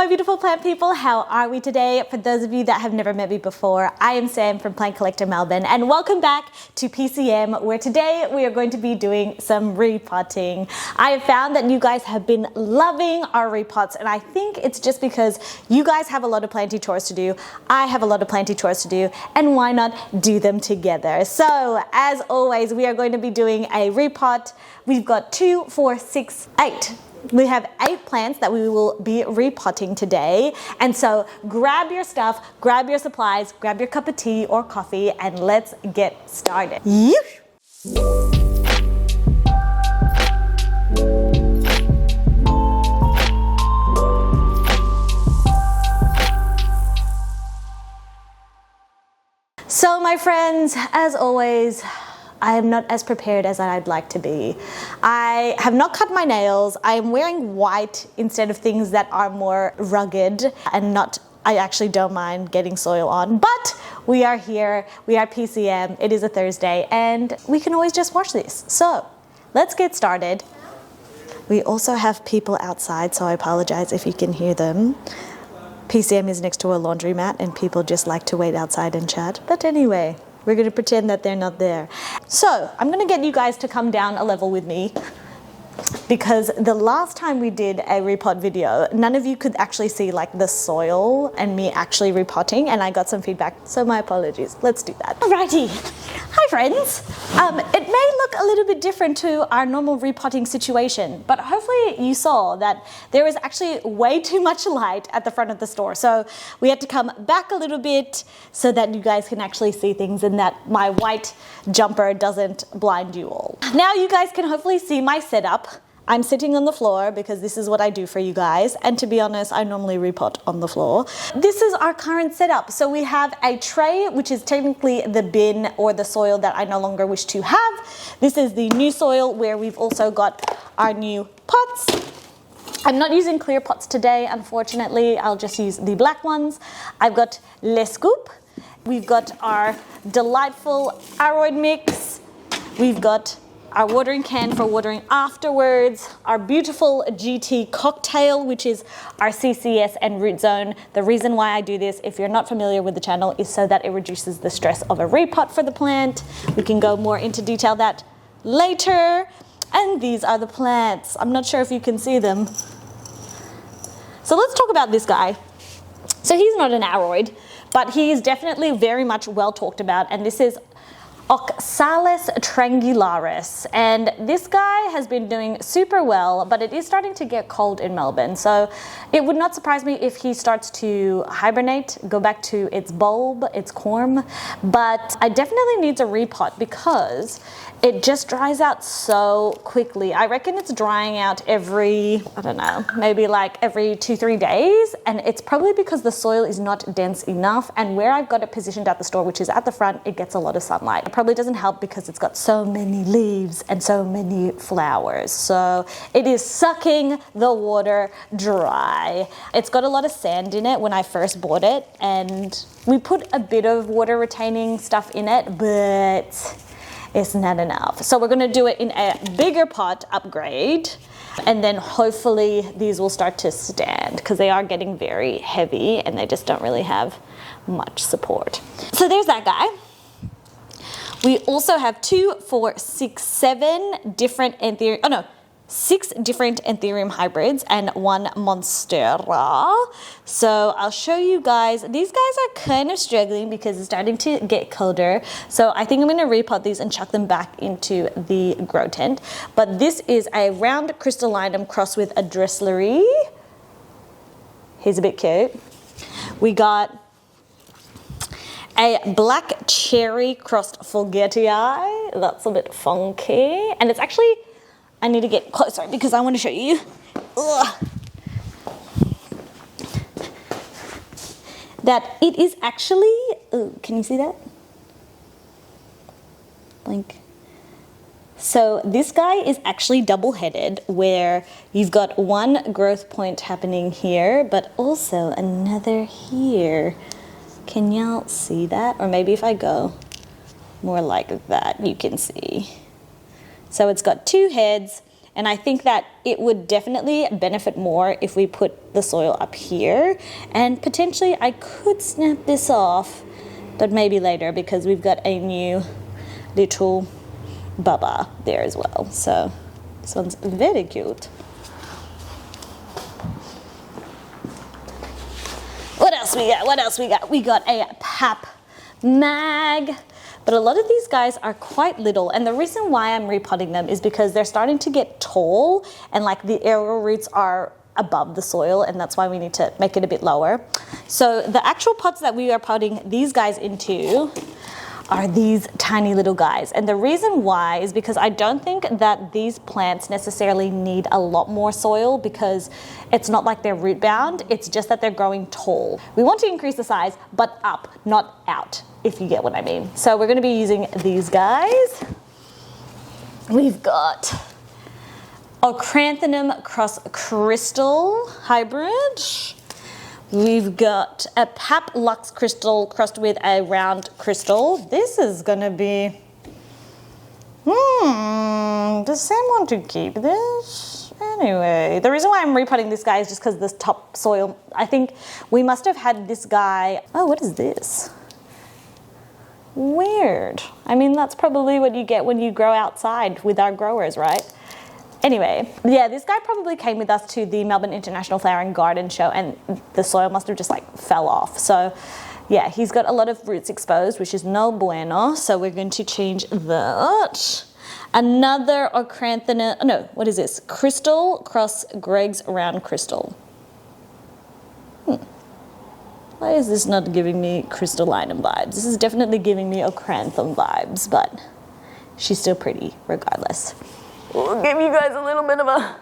my beautiful plant people, how are we today? For those of you that have never met me before, I am Sam from Plant Collector Melbourne, and welcome back to PCM, where today we are going to be doing some repotting. I have found that you guys have been loving our repots, and I think it's just because you guys have a lot of planty chores to do, I have a lot of planty chores to do, and why not do them together? So, as always, we are going to be doing a repot. We've got 2, 4, 6, 8. We have 8 plants that we will be repotting today. And so grab your stuff, grab your supplies, grab your cup of tea or coffee, and let's get started. Yeesh. So my friends, as always, I am not as prepared as I'd like to be. I have not cut my nails. I am wearing white instead of things that are more rugged and not, I actually don't mind getting soil on, but we are here, we are PCM, it is a Thursday, and we can always just wash this. So let's get started. We also have people outside, so I apologize if you can hear them. PCM is next to a laundromat and people just like to wait outside and chat, but anyway. We're going to pretend that they're not there. So I'm going to get you guys to come down a level with me, because the last time we did a repot video, none of you could actually see like the soil and me actually repotting, and I got some feedback, so my apologies. Let's do that. Alrighty. Hi friends. It may look a little bit different to our normal repotting situation, but hopefully you saw that there was actually way too much light at the front of the store. So we had to come back a little bit so that you guys can actually see things and that my white jumper doesn't blind you all. Now you guys can hopefully see my setup. I'm sitting on the floor because this is what I do for you guys, and to be honest, I normally repot on the floor. This is our current setup. So we have a tray, which is technically the bin or the soil that I no longer wish to have. This is the new soil where we've also got our new pots. I'm not using clear pots today, unfortunately. I'll just use the black ones. I've got Les Scoop. We've got our delightful aroid mix. We've got our watering can for watering afterwards, our beautiful GT cocktail, which is our CCS and root zone. The reason why I do this, if you're not familiar with the channel, is so that it reduces the stress of a repot for the plant. We can go more into detail that later. And these are the plants. I'm not sure if you can see them. So let's talk about this guy. So he's not an aroid, but he is definitely very much well talked about, and this is Oxalis trangularis, and this guy has been doing super well, but it is starting to get cold in Melbourne, so it would not surprise me if he starts to hibernate, go back to its bulb, its corm, but I definitely need a repot because it just dries out so quickly. I reckon it's drying out every, I don't know, maybe like every 2-3 days, and it's probably because the soil is not dense enough, and where I've got it positioned at the store, which is at the front, it gets a lot of sunlight. It probably doesn't help because it's got so many leaves and so many flowers, so it is sucking the water dry. It's got a lot of sand in it when I first bought it, and we put a bit of water retaining stuff in it, but it's not enough. So we're gonna do it in a bigger pot upgrade, and then hopefully these will start to stand, because they are getting very heavy and they just don't really have much support. So there's that guy. We also have 2, 4, 6, 7 different Anthurium, 6 different Anthurium hybrids and 1 Monstera. So I'll show you guys. These guys are kind of struggling because it's starting to get colder. So I think I'm going to repot these and chuck them back into the grow tent. But this is a round crystallinum crossed with a dressleri. He's a bit cute. We got a black cherry crossed forgetii. That's a bit funky. And it's actually, I need to get closer because I want to show you. Ugh. That it is actually, ooh, can you see that? Blink. So this guy is actually double-headed, where you've got one growth point happening here, but also another here. Can y'all see that? Or maybe if I go more like that, you can see. So it's got 2 heads, And I think that it would definitely benefit more if we put the soil up here. And potentially I could snap this off, but maybe later because we've got a new little bubba there as well. So this one's very cute. What else we got? What else we got? We got a pap mag. But a lot of these guys are quite little, and the reason why I'm repotting them is because they're starting to get tall and like the aerial roots are above the soil, and that's why we need to make it a bit lower. So the actual pots that we are potting these guys into are these tiny little guys. And the reason why is because I don't think that these plants necessarily need a lot more soil, because it's not like they're root bound, it's just that they're growing tall. We want to increase the size, but up, not out, if you get what I mean. So we're going to be using these guys. We've got ochranthum cross crystal hybrid. We've got a Pap Lux crystal crossed with a round crystal. This is gonna be, does Sam want to keep this? Anyway, the reason why I'm repotting this guy is just because this top soil, I think we must have had this guy, oh, what is this? Weird. I mean, that's probably what you get when you grow outside with our growers, right? Anyway, yeah, this guy probably came with us to the Melbourne International Flower and Garden Show, and the soil must have just like fell off. So yeah, he's got a lot of roots exposed, which is no bueno. So we're going to change that. Another ochranthum, no, what is this? Crystal cross Greg's round crystal. Why is this not giving me crystallinum vibes? This is definitely giving me ochranthum vibes, but she's still pretty regardless. We'll give you guys a little bit of a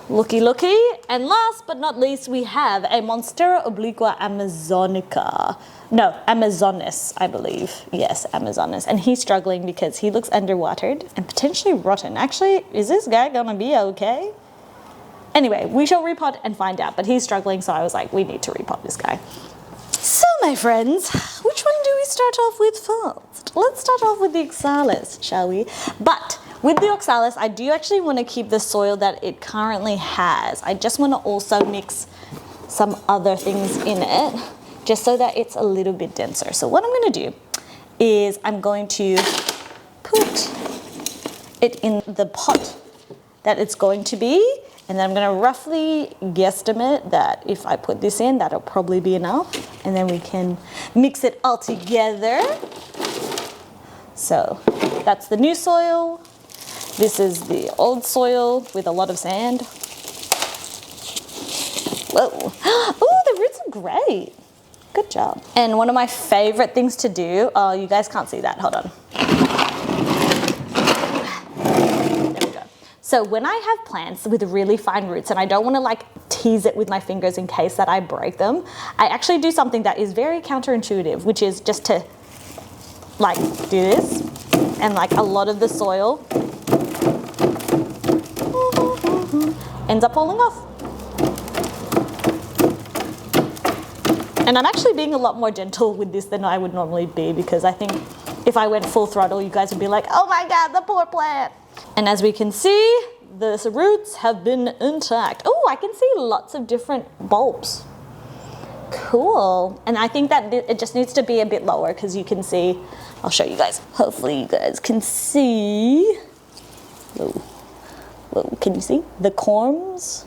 looky. And last but not least, we have a Monstera obliqua amazonica. No, Amazonis, I believe. Yes, Amazonis. And he's struggling because he looks underwatered and potentially rotten. Actually, is this guy gonna be okay? Anyway, we shall repot and find out, but he's struggling, so I was like, we need to repot this guy. So my friends, which one do we start off with first? Let's start off with the Oxalis, shall we? But with the Oxalis, I do actually want to keep the soil that it currently has. I just want to also mix some other things in it, just so that it's a little bit denser. So what I'm going to do is I'm going to put it in the pot that it's going to be, and then I'm going to roughly guesstimate that if I put this in, that'll probably be enough, and then we can mix it all together. So that's the new soil. This is the old soil with a lot of sand. Whoa. Oh, the roots are great. Good job. And one of my favorite things to do, oh, you guys can't see that, hold on. There we go. So when I have plants with really fine roots and I don't want to like tease it with my fingers in case that I break them, I actually do something that is very counterintuitive, which is just to like do this, and like a lot of the soil ends up falling off. And I'm actually being a lot more gentle with this than I would normally be, because I think if I went full throttle, you guys would be like, oh my God, the poor plant. And as we can see, the roots have been intact. Oh, I can see lots of different bulbs. Cool. And I think that it just needs to be a bit lower, because you can see, I'll show you guys. Hopefully you guys can see. Whoa. Whoa, can you see the corms?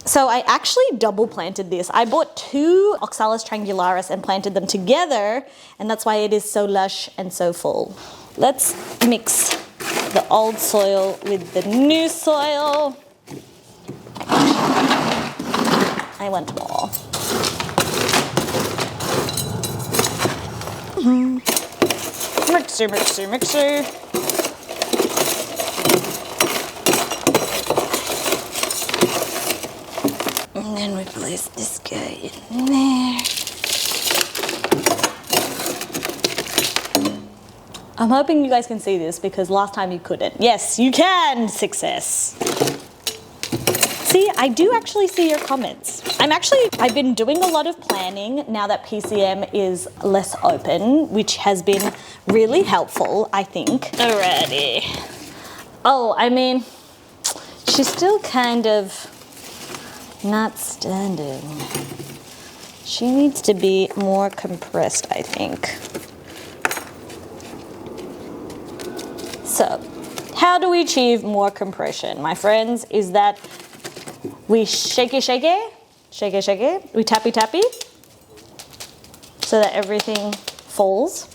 So I actually double planted this. I bought 2 Oxalis trangularis and planted them together, and that's why it is so lush and so full. Let's mix the old soil with the new soil. I want more. Mixer, mixer, mixer. And then we place this guy in there. I'm hoping you guys can see this, because last time you couldn't. Yes, you can! Success. See, I do actually see your comments. I've been doing a lot of planning now that PCM is less open, which has been really helpful, I think. Alrighty. Oh, I mean, she's still kind of not standing. She needs to be more compressed, I think. So, how do we achieve more compression, my friends? Is that we shake it, we tappy, so that everything falls.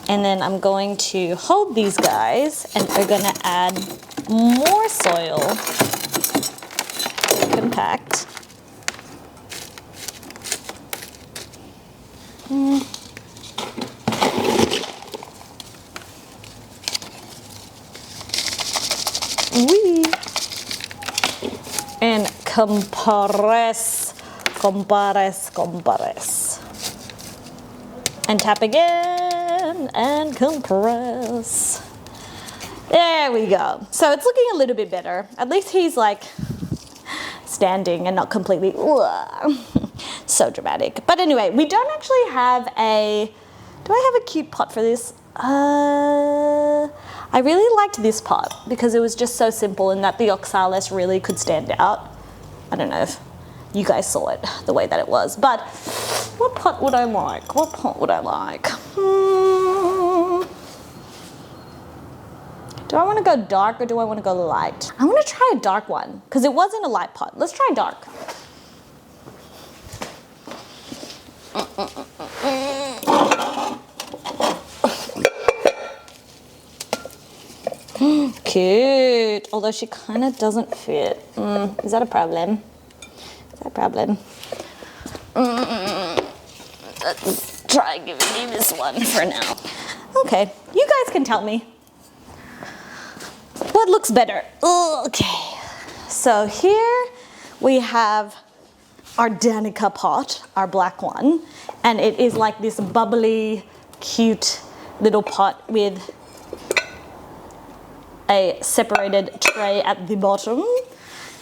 And then I'm going to hold these guys and we're gonna add more soil, compact. And compress. And tap again and compress. There we go. So it's looking a little bit better. At least he's like standing and not completely so dramatic. But anyway, we don't actually have do I have a cute pot for this? I really liked this pot because it was just so simple and that the Oxalis really could stand out. I don't know if you guys saw it the way that it was, but what pot would I like? What pot would I like? Do I want to go dark or do I want to go light? I want to try a dark one because it wasn't a light pot. Let's try dark. Cute, although she kind of doesn't fit. Is that a problem? Is that a problem? Let's try giving me this one for now. Okay, you guys can tell me what looks better. Okay, so here we have our Danica pot, our black one, and it is like this bubbly, cute little pot with a separated tray at the bottom.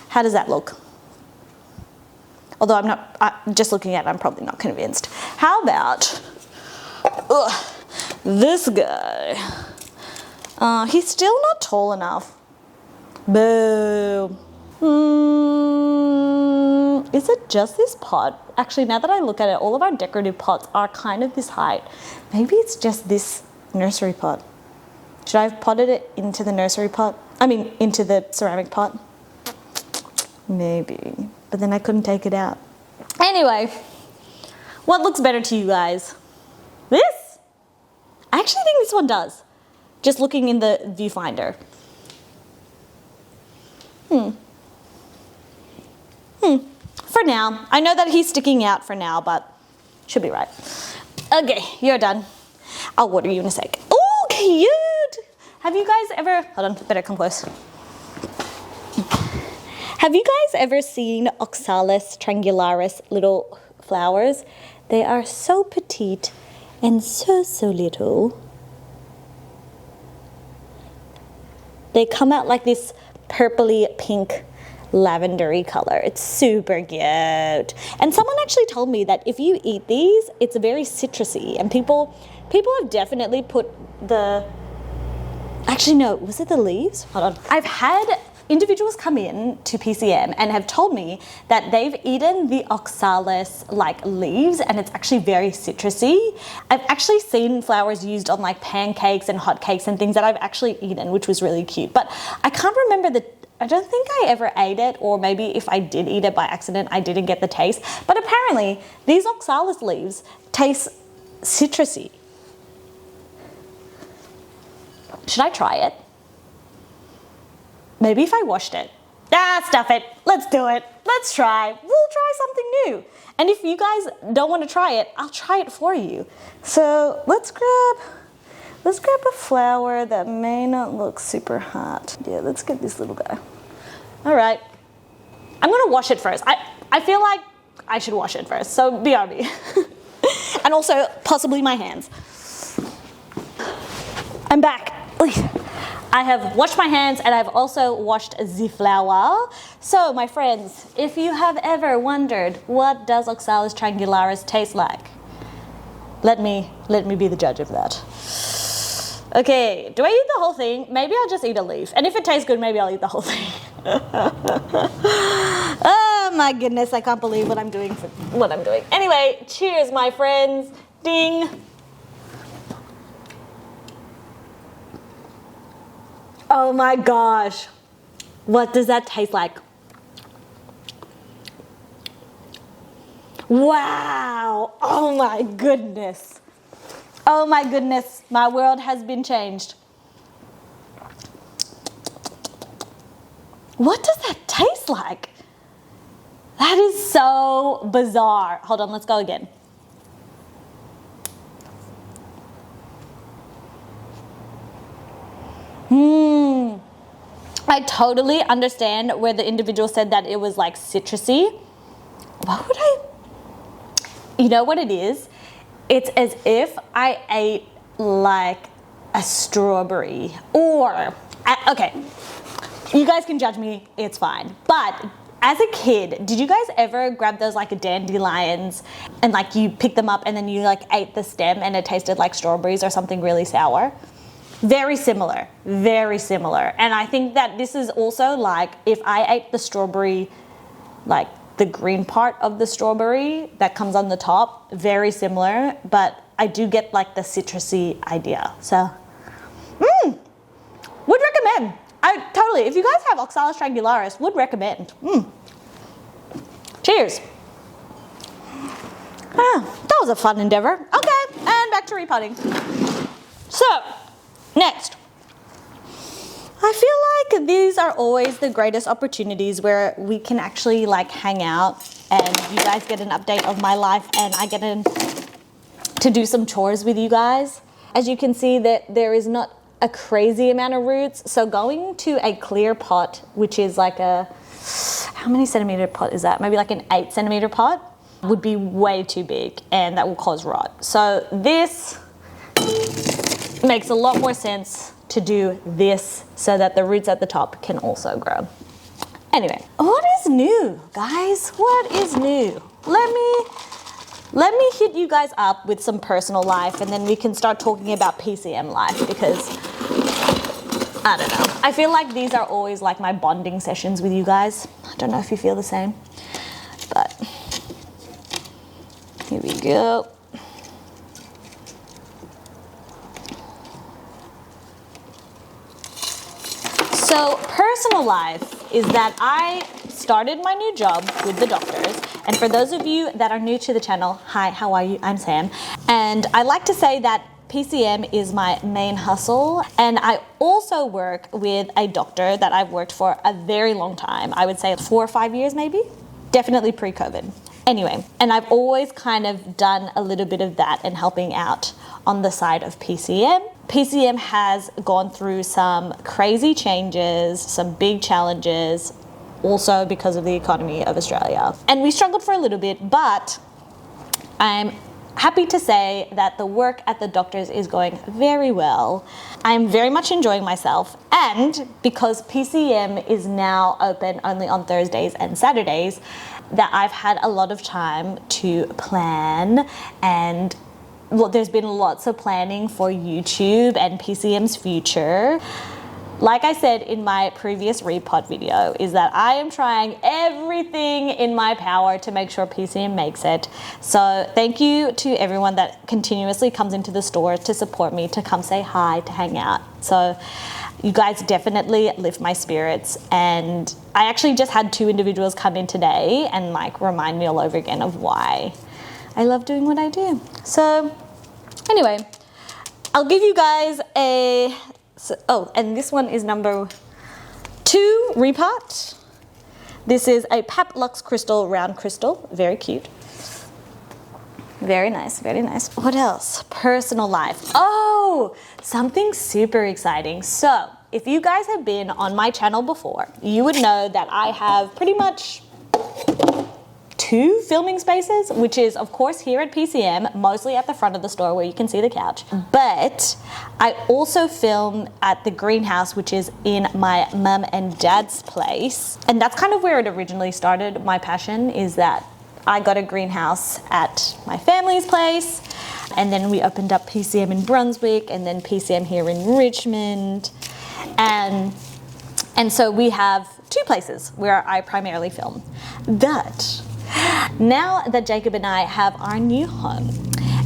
How does that look? Although just looking at it, I'm probably not convinced. How about this guy? He's still not tall enough. Boo. Is it just this pot? Actually, now that I look at it, all of our decorative pots are kind of this height. Maybe it's just this nursery pot. Should I have potted it into the nursery pot? I mean, into the ceramic pot? Maybe. But then I couldn't take it out. Anyway, what looks better to you guys? This? I actually think this one does. Just looking in the viewfinder. For now. I know that he's sticking out for now, but should be right. Okay, you're done. I'll water you in a sec. Oh, cute! Have you guys ever, hold on, better come close. Have you guys ever seen Oxalis trangularis little flowers? They are so petite and so little. They come out like this purpley pink lavendery color. It's super cute. And someone actually told me that if you eat these, it's very citrusy. And people have definitely put the, actually no, was it the leaves? Hold on. I've had individuals come in to PCM and have told me that they've eaten the Oxalis like leaves and it's actually very citrusy. I've actually seen flowers used on like pancakes and hotcakes and things that I've actually eaten, which was really cute. But I can't remember I don't think I ever ate it, or maybe if I did eat it by accident, I didn't get the taste. But apparently these Oxalis leaves taste citrusy. Should I try it? Maybe if I washed it. Stuff it. Let's do it. Let's try. We'll try something new. And if you guys don't want to try it, I'll try it for you. So let's grab a flower that may not look super hot. Yeah, let's get this little guy. All right. I'm going to wash it first. I feel like I should wash it first. So BRB. And also possibly my hands. I'm back. I have washed my hands and I've also washed the flower. So my friends, if you have ever wondered what does Oxalis trangularis taste like, let me be the judge of that. Okay, do I eat the whole thing? Maybe I'll just eat a leaf. And if it tastes good, maybe I'll eat the whole thing. Oh my goodness, I can't believe what I'm doing. Anyway, cheers my friends. Ding. Oh my gosh. What does that taste like? Wow. Oh my goodness. Oh my goodness. My world has been changed. What does that taste like? That is so bizarre. Hold on, let's go again. I totally understand where the individual said that it was like citrusy. What would you know what it is? It's as if I ate like a strawberry or, okay, you guys can judge me, it's fine. But as a kid, did you guys ever grab those like dandelions and like you pick them up and then you like ate the stem and it tasted like strawberries or something really sour? Very similar, very similar. And I think that this is also like if I ate the strawberry, like the green part of the strawberry that comes on the top, very similar, but I do get like the citrusy idea. So, would recommend. I totally, if you guys have Oxalis trangularis, would recommend. Cheers. That was a fun endeavor. Okay, and back to repotting. So, next. I feel like these are always the greatest opportunities where we can actually like hang out and you guys get an update of my life and I get to do some chores with you guys. As you can see that there is not a crazy amount of roots. So going to a clear pot, which is like a, how many centimeter pot is that? Maybe like an 8 centimeter pot would be way too big and that will cause rot. So this makes a lot more sense to do this so that the roots at the top can also grow. Anyway, what is new, guys? What is new? Let me hit you guys up with some personal life and then we can start talking about PCM life because I don't know. I feel like these are always like my bonding sessions with you guys. I don't know if you feel the same, but here we go. So personal life is that I started my new job with the doctors. And for those of you that are new to the channel, hi, how are you? I'm Sam. And I like to say that PCM is my main hustle. And I also work with a doctor that I've worked for a very long time. I would say 4 or 5 years maybe. Definitely pre-COVID. Anyway, and I've always kind of done a little bit of that and helping out on the side of PCM. PCM has gone through some crazy changes, some big challenges, also because of the economy of Australia. And we struggled for a little bit, but I'm happy to say that the work at the doctors is going very well. I'm very much enjoying myself, and because PCM is now open only on Thursdays and Saturdays, that I've had a lot of time to plan, and there's been lots of planning for YouTube and PCM's future. Like I said in my previous Repot video, is that I am trying everything in my power to make sure PCM makes it. So thank you to everyone that continuously comes into the store to support me, to come say hi, to hang out. So you guys definitely lift my spirits. And I actually just had 2 individuals come in today and like remind me all over again of why I love doing what I do. So anyway, I'll give you guys a, and this one is number 2 Repot. This is a PapillilaminumX crystal, round crystal, very cute. Very nice, very nice. What else? Personal life. Oh, something super exciting. So if you guys have been on my channel before, you would know that I have pretty much 2 2 filming spaces, which is of course here at PCM, mostly at the front of the store where you can see the couch. But I also film at the greenhouse, which is in my mum and dad's place. And that's kind of where it originally started. My passion is that I got a greenhouse at my family's place, and then we opened up PCM in Brunswick, and then PCM here in Richmond. And so we have 2 places where I primarily film. But now that Jacob and I have our new home,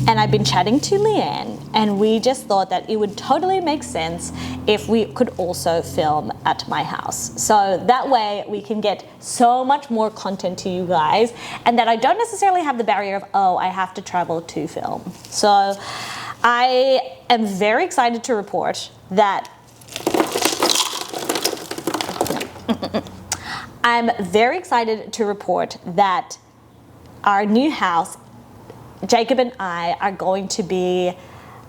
and I've been chatting to Leanne, and we just thought that it would totally make sense if we could also film at my house. So that way we can get so much more content to you guys, and that I don't necessarily have the barrier of, oh, I have to travel to film. So I am very excited to report that our new house, Jacob and I are going to be,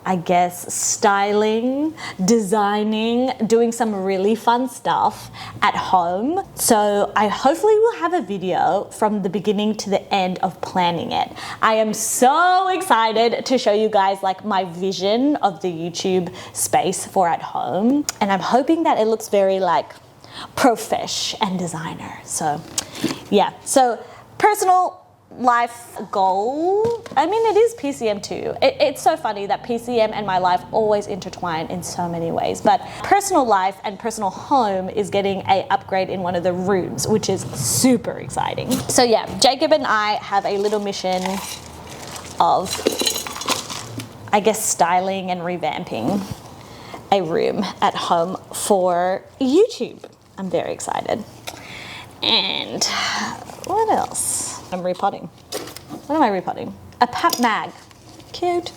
I guess, styling, designing, doing some really fun stuff at home. So I hopefully will have a video from the beginning to the end of planning it. I am so excited to show you guys like my vision of the YouTube space for at home. And I'm hoping that it looks very like profesh and designer. So yeah, so personal life goal, I mean, it is PCM too. It's so funny that PCM and my life always intertwine in so many ways, but personal life and personal home is getting a upgrade in one of the rooms, which is super exciting. So yeah, Jacob and I have a little mission of, I guess, styling and revamping a room at home for YouTube. I'm very excited. And what else? I'm repotting. What am I repotting? A pap mag. Cute.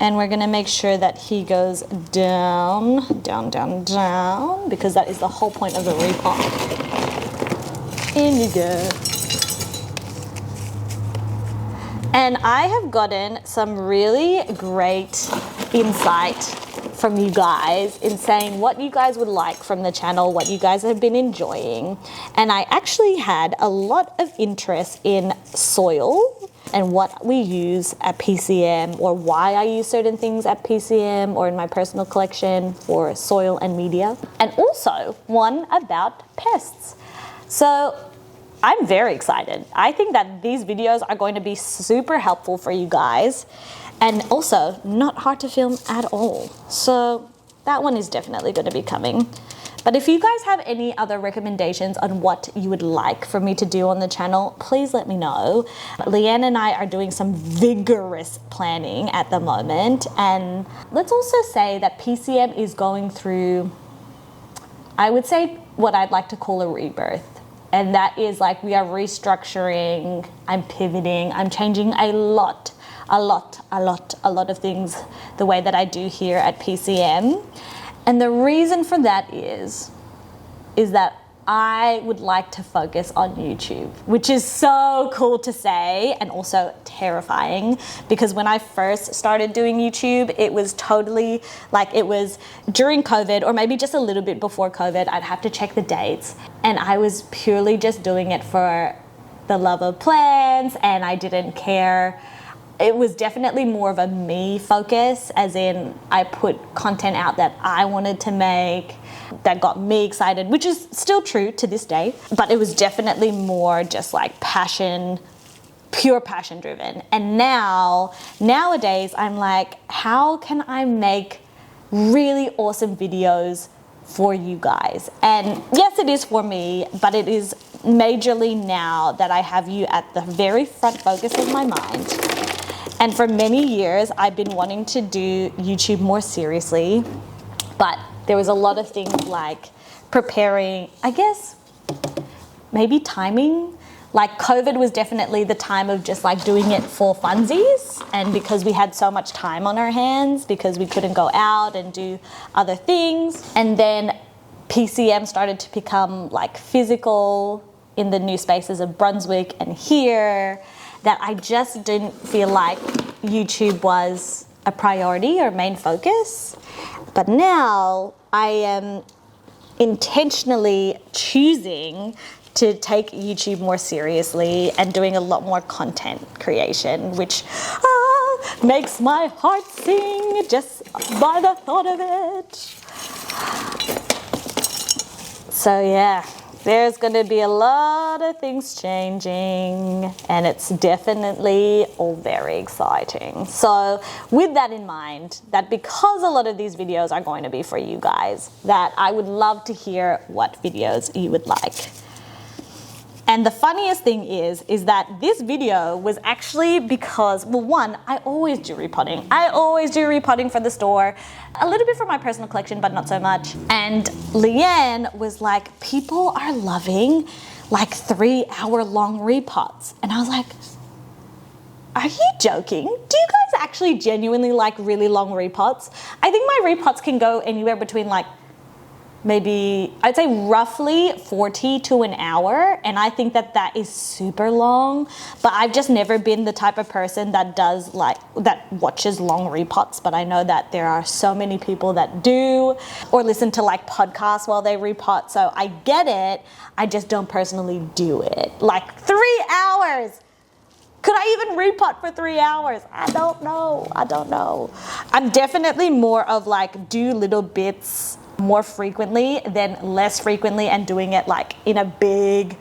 And we're gonna make sure that he goes down, down, down, down, because that is the whole point of the repot. In you go. And I have gotten some really great insight from you guys in saying what you guys would like from the channel, what you guys have been enjoying. And I actually had a lot of interest in soil and what we use at PCM, or why I use certain things at PCM or in my personal collection for soil and media. And also one about pests. So I'm very excited. I think that these videos are going to be super helpful for you guys, and also not hard to film at all. So that one is definitely going to be coming. But if you guys have any other recommendations on what you would like for me to do on the channel, please let me know. Leanne and I are doing some vigorous planning at the moment. And let's also say that PCM is going through, I would say, what I'd like to call a rebirth. And that is like, we are restructuring, I'm pivoting, I'm changing a lot of things the way that I do here at PCM. And the reason for that is that I would like to focus on YouTube, which is so cool to say and also terrifying, because when I first started doing YouTube, it was totally like, it was during COVID, or maybe just a little bit before COVID. I'd have to check the dates, and I was purely just doing it for the love of plants, and I didn't care. It was definitely more of a me focus, as in I put content out that I wanted to make, that got me excited, which is still true to this day, but it was definitely more just like passion, pure passion driven. And nowadays I'm like, how can I make really awesome videos for you guys? And yes, it is for me, but it is majorly now that I have you at the very front focus of my mind. And for many years, I've been wanting to do YouTube more seriously, but there was a lot of things like preparing, I guess, maybe timing. Like COVID was definitely the time of just like doing it for funsies, and because we had so much time on our hands because we couldn't go out and do other things. And then PCM started to become like physical in the new spaces of Brunswick and here, that I just didn't feel like YouTube was a priority or main focus. But now I am intentionally choosing to take YouTube more seriously and doing a lot more content creation, which makes my heart sing just by the thought of it. So yeah, there's going to be a lot of things changing, and it's definitely all very exciting. So with that in mind, that because a lot of these videos are going to be for you guys, that I would love to hear what videos you would like. And the funniest thing is that this video was actually because, well, one, I always do repotting. I always do repotting for the store, a little bit for my personal collection, but not so much. And Leanne was like, people are loving like 3-hour-long repots. And I was like, are you joking? Do you guys actually genuinely like really long repots? I think my repots can go anywhere between like maybe, I'd say roughly 40 to an hour. And I think that that is super long, but I've just never been the type of person that does like, that watches long repots. But I know that there are so many people that do, or listen to like podcasts while they repot. So I get it. I just don't personally do it. Like 3 hours. Could I even repot for 3 hours? I don't know. I'm definitely more of like do little bits more frequently than less frequently and doing it like in a big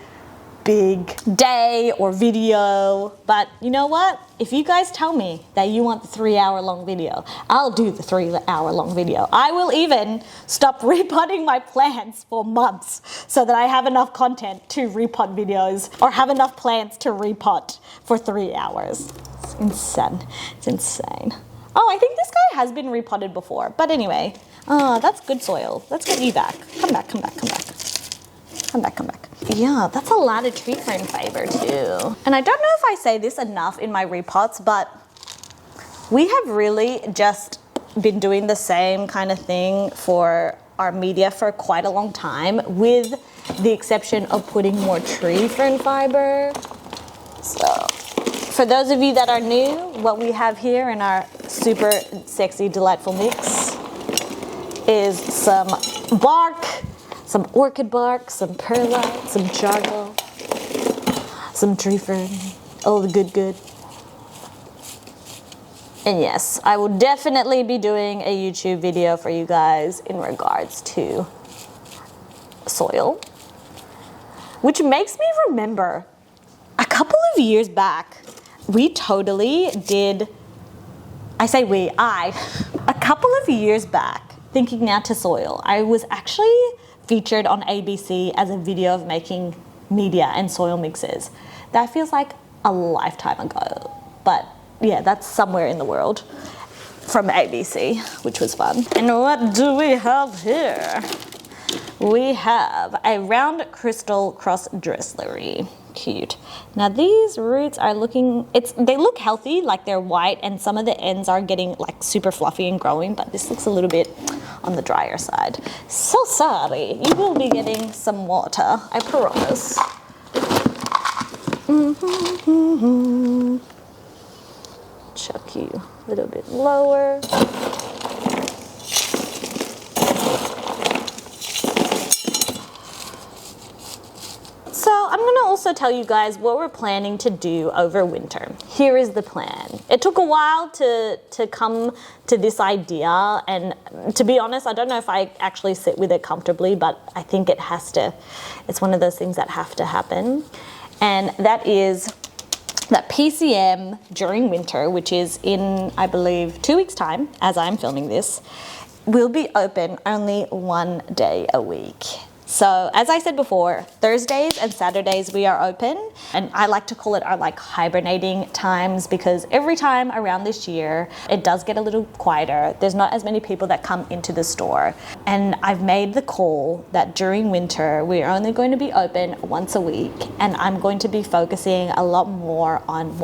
day or video. But you know what? If you guys tell me that you want the 3-hour-long video, I'll do the 3-hour-long video. I will even stop repotting my plants for months so that I have enough content to repot videos or have enough plants to repot for 3 hours. It's insane. It's insane. Oh, I think this guy has been repotted before. But anyway, that's good soil. Let's get you back. Come back. Yeah, that's a lot of tree fern fiber too. And I don't know if I say this enough in my repots, but we have really just been doing the same kind of thing for our media for quite a long time, with the exception of putting more tree fern fiber. So for those of you that are new, what we have here in our super sexy, delightful mix is some bark, some orchid bark, some perlite, some charcoal, some tree fern, all the good. And yes, I will definitely be doing a YouTube video for you guys in regards to soil, which makes me remember a couple of years back, we totally did, a couple of years back, thinking now to soil, I was actually featured on ABC as a video of making media and soil mixes. That feels like a lifetime ago, but yeah, that's somewhere in the world from ABC, which was fun. And what do we have here? We have a round crystal cross dressleri. Cute. Now these roots are they look healthy, like they're white, and some of the ends are getting like super fluffy and growing, but this looks a little bit on the drier side. So sorry, you will be getting some water, I promise. Chuck you a little bit lower. So I'm going to also tell you guys what we're planning to do over winter. Here is the plan. It took a while to come to this idea, and to be honest, I don't know if I actually sit with it comfortably, but I think it's one of those things that have to happen. And that is that PCM during winter, which is in, I believe, 2 weeks' time, as I'm filming this, will be open only 1 day a week. So as I said before, Thursdays and Saturdays we are open, and I like to call it our like hibernating times, because every time around this year it does get a little quieter. There's not as many people that come into the store, and I've made the call that during winter we're only going to be open once a week, and I'm going to be focusing a lot more on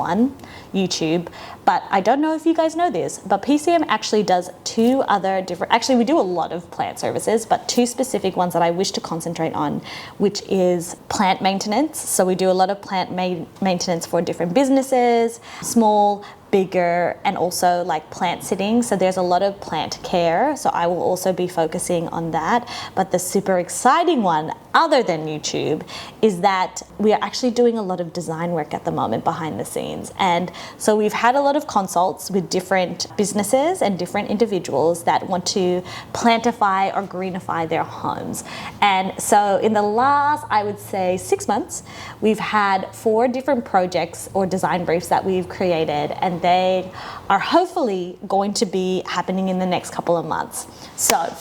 YouTube. But I don't know if you guys know this, but PCM actually does 2 other different, actually we do a lot of plant services, but 2 specific ones that I wish to concentrate on, which is plant maintenance. So we do a lot of plant maintenance for different businesses, small bigger and also like plant sitting, so there's a lot of plant care, so I will also be focusing on that. But the super exciting one, other than YouTube, is that we are actually doing a lot of design work at the moment behind the scenes. And so we've had a lot of consults with different businesses and different individuals that want to plantify or greenify their homes. And so in the last, I would say 6 months, we've had 4 different projects or design briefs that we've created, and they are hopefully going to be happening in the next couple of months. So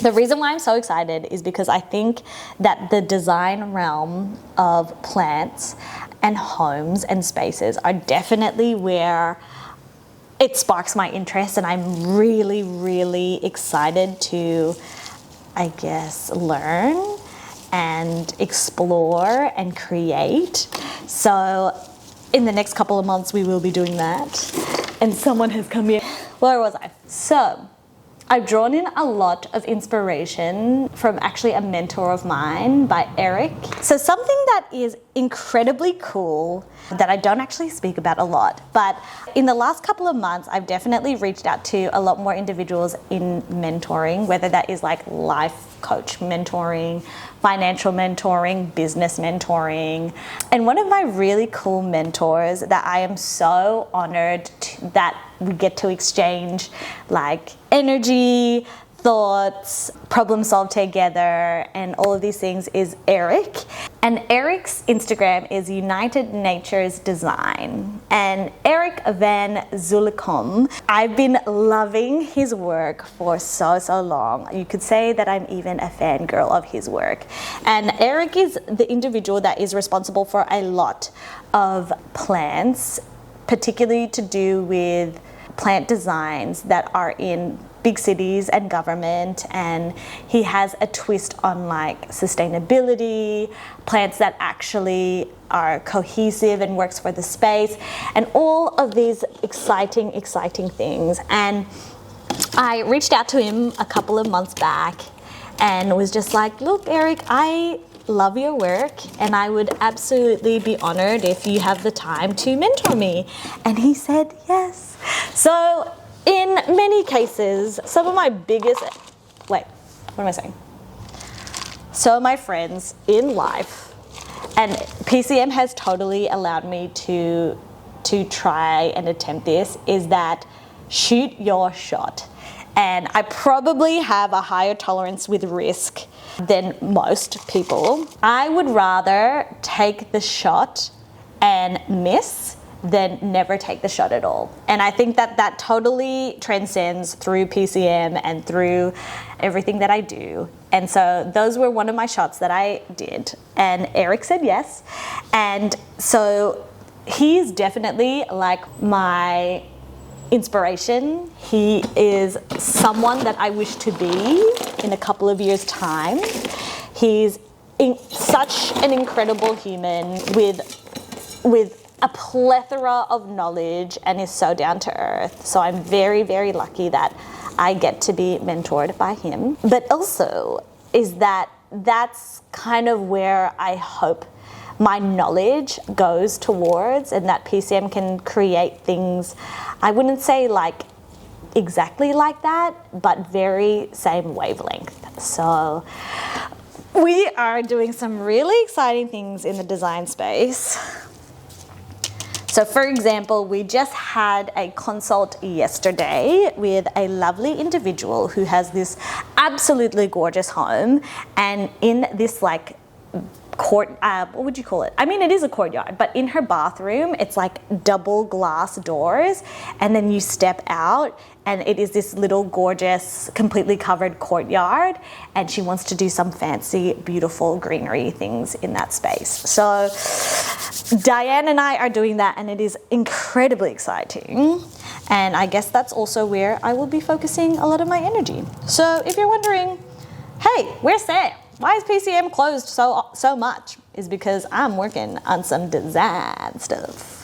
the reason why I'm so excited is because I think that the design realm of plants and homes and spaces are definitely where it sparks my interest, and I'm really, really excited to, I guess, learn and explore and create. So in the next couple of months, we will be doing that. And someone has come here. Where was I? So I've drawn in a lot of inspiration from actually a mentor of mine by Eric. So something that is incredibly cool that I don't actually speak about a lot, but in the last couple of months, I've definitely reached out to a lot more individuals in mentoring, whether that is like life coach mentoring, financial mentoring, business mentoring. And one of my really cool mentors that I am so honored that we get to exchange like energy, thoughts, problem solve together, and all of these things is Eric. And Eric's Instagram is United Nature's Design. And Eric Van Zulicum, I've been loving his work for so long. You could say that I'm even a fangirl of his work. And Eric is the individual that is responsible for a lot of plants, particularly to do with plant designs that are in big cities and government, and he has a twist on like sustainability, plants that actually are cohesive and works for the space, and all of these exciting things. And I reached out to him a couple of months back and was just like, look, Eric, I love your work and I would absolutely be honored if you have the time to mentor me. And he said yes. So in many cases, some of my biggest, So my friends in life, and PCM has totally allowed me to try and attempt this, is that shoot your shot. And I probably have a higher tolerance with risk than most people. I would rather take the shot and miss than never take the shot at all. And I think that that totally transcends through PCM and through everything that I do. And so those were one of my shots that I did. And Eric said yes. And so he's definitely like my inspiration. He is someone that I wish to be in a couple of years' time. He's such an incredible human with a plethora of knowledge and is so down to earth. So I'm very, very lucky that I get to be mentored by him. But also is that that's kind of where I hope my knowledge goes towards, and that PCM can create things, I wouldn't say like exactly like that, but very same wavelength. So we are doing some really exciting things in the design space. So for example, we just had a consult yesterday with a lovely individual who has this absolutely gorgeous home, and in this like court, what would you call it? I mean, it is a courtyard, but in her bathroom, it's like double glass doors, and then you step out and it is this little gorgeous, completely covered courtyard, and she wants to do some fancy, beautiful greenery things in that space. So Diane and I are doing that, and it is incredibly exciting. And I guess that's also where I will be focusing a lot of my energy. So if you're wondering, hey, where's Sam? Why is PCM closed so much? Is because I'm working on some design stuff.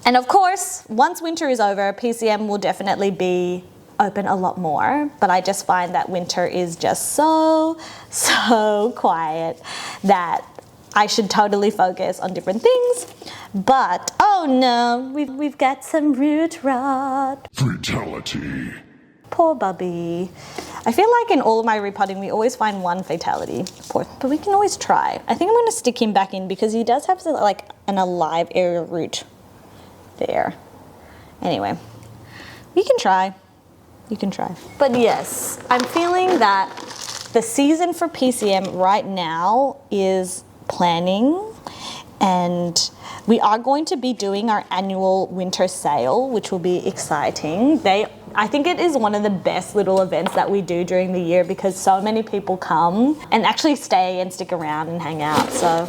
And of course, once winter is over, PCM will definitely be open a lot more, but I just find that winter is just so quiet that I should totally focus on different things. But, oh no, we've got some root rot. Fatality. Poor Bubby. I feel like in all of my repotting, we always find one fatality. Poor, but we can always try. I think I'm going to stick him back in because he does have like an alive area root there. Anyway, you can try. You can try. But yes, I'm feeling that the season for PCM right now is planning, and we are going to be doing our annual winter sale, which will be exciting. I think it is one of the best little events that we do during the year because so many people come and actually stay and stick around and hang out. So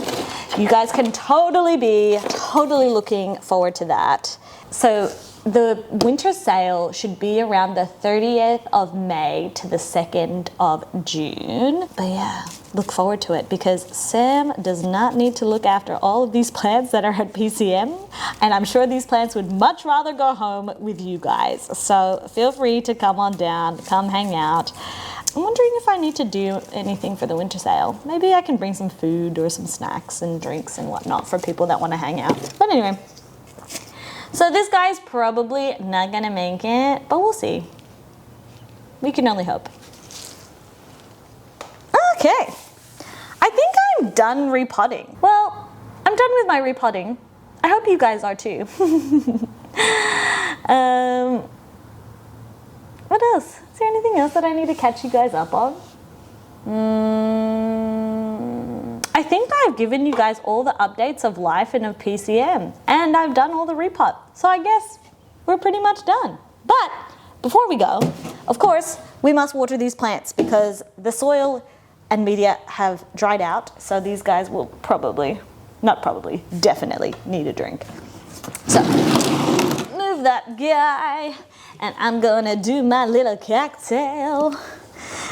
you guys can totally be looking forward to that. So the winter sale should be around the 30th of May to the 2nd of June. But yeah, look forward to it because Sam does not need to look after all of these plants that are at PCM. And I'm sure these plants would much rather go home with you guys. So feel free to come on down, come hang out. I'm wondering if I need to do anything for the winter sale. Maybe I can bring some food or some snacks and drinks and whatnot for people that want to hang out. But anyway. So this guy's probably not gonna make it, but we'll see. We can only hope. Okay, I think I'm done repotting. Well, I'm done with my repotting. I hope you guys are too. What else? Is there anything else that I need to catch you guys up on? I think I've given you guys all the updates of life and of PCM, and I've done all the repot. So I guess we're pretty much done. But before we go, of course, we must water these plants because the soil and media have dried out. So these guys will definitely need a drink. So move that guy, and I'm gonna do my little cocktail.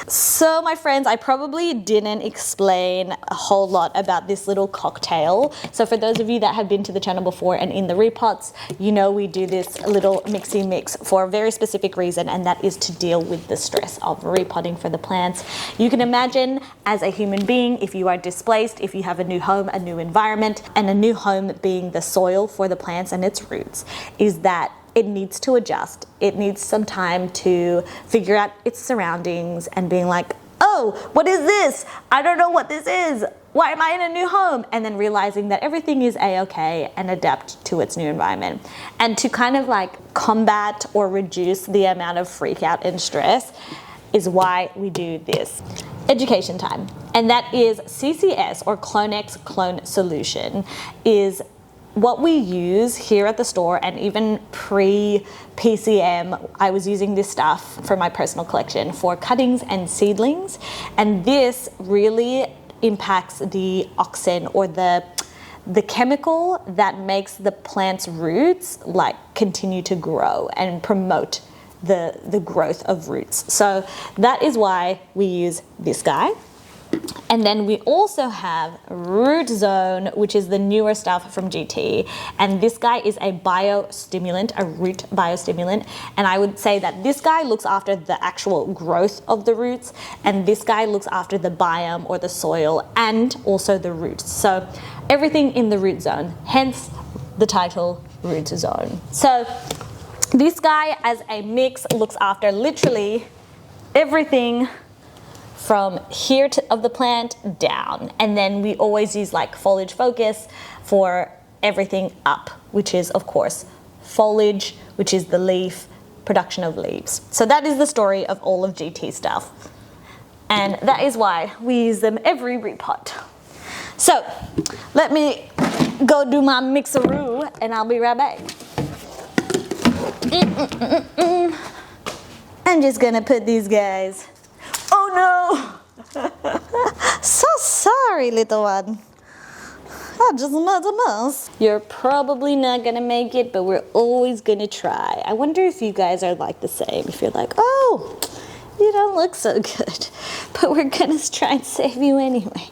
So my friends, I probably didn't explain a whole lot about this little cocktail. So for those of you that have been to the channel before and in the repots, you know we do this little mixy mix for a very specific reason, and that is to deal with the stress of repotting for the plants. You can imagine as a human being, if you are displaced, if you have a new home, a new environment, and a new home being the soil for the plants and its roots, is that it needs to adjust. It needs some time to figure out its surroundings and being like, oh, what is this? I don't know what this is. Why am I in a new home? And then realizing that everything is a-okay and adapt to its new environment. And to kind of like combat or reduce the amount of freak out and stress is why we do this education time. And that is CCS, or Clonex Clone Solution, is what we use here at the store, and even pre-PCM, I was using this stuff for my personal collection for cuttings and seedlings. And this really impacts the auxin, or the chemical that makes the plant's roots like continue to grow and promote the growth of roots. So that is why we use this guy. And then we also have Root Zone, which is the newer stuff from GT. And this guy is a biostimulant, a root biostimulant. And I would say that this guy looks after the actual growth of the roots, and this guy looks after the biome, or the soil, and also the roots. So everything in the root zone, hence the title Root Zone. So this guy as a mix looks after literally everything from here of the plant down. And then we always use like foliage focus for everything up, which is of course foliage, which is the leaf, production of leaves. So that is the story of all of GT stuff. And that is why we use them every repot. So let me go do my mixeroo and I'll be right back. I'm just gonna put these guys. Oh no! So sorry, little one. I just made a mess. You're probably not gonna make it, but we're always gonna try. I wonder if you guys are like the same. If you're like, oh, you don't look so good, but we're gonna try and save you anyway.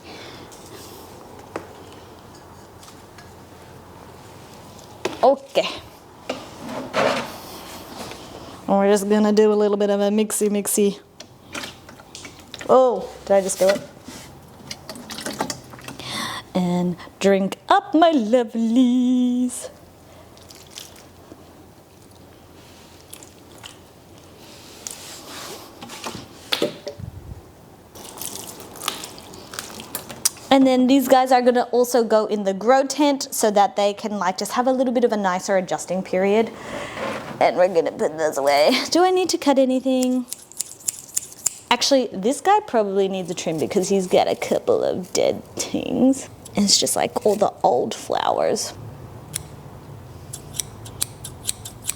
Okay. We're just gonna do a little bit of a mixy. Oh, did I just do it? and drink up my lovelies. And then these guys are gonna also go in the grow tent so that they can like just have a little bit of a nicer adjusting period. And we're gonna put those away. Do I need to cut anything? Actually, this guy probably needs a trim because he's got a couple of dead things. And it's just like all the old flowers.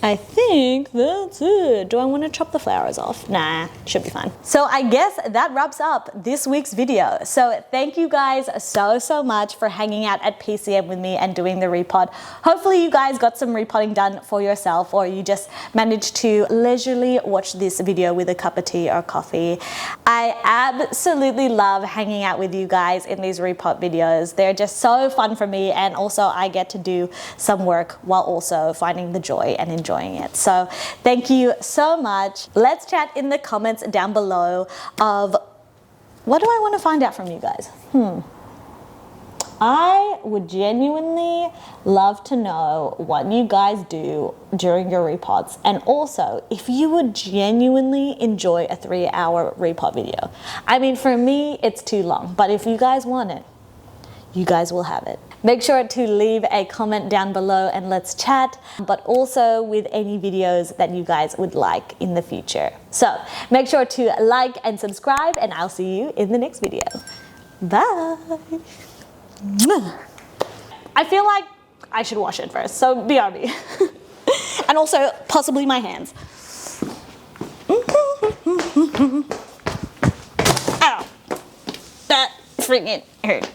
I think that's it. Do I want to chop the flowers off? Nah, should be fine. So I guess that wraps up this week's video. So thank you guys so much for hanging out at PCM with me and doing the repot. Hopefully you guys got some repotting done for yourself, or you just managed to leisurely watch this video with a cup of tea or coffee. I absolutely love hanging out with you guys in these repot videos. They're just so fun for me, and also I get to do some work while also finding the joy and enjoying it. So thank you so much. Let's chat in the comments down below of what do I want to find out from you guys? I would genuinely love to know what you guys do during your repots, and also if you would genuinely enjoy a 3-hour repot video. I mean, for me it's too long, but if you guys want it, you guys will have it. Make sure to leave a comment down below and let's chat, but also with any videos that you guys would like in the future. So make sure to like and subscribe, and I'll see you in the next video. Bye. I feel like I should wash it first, so BRB. And also possibly my hands. Ow. That freaking hurt.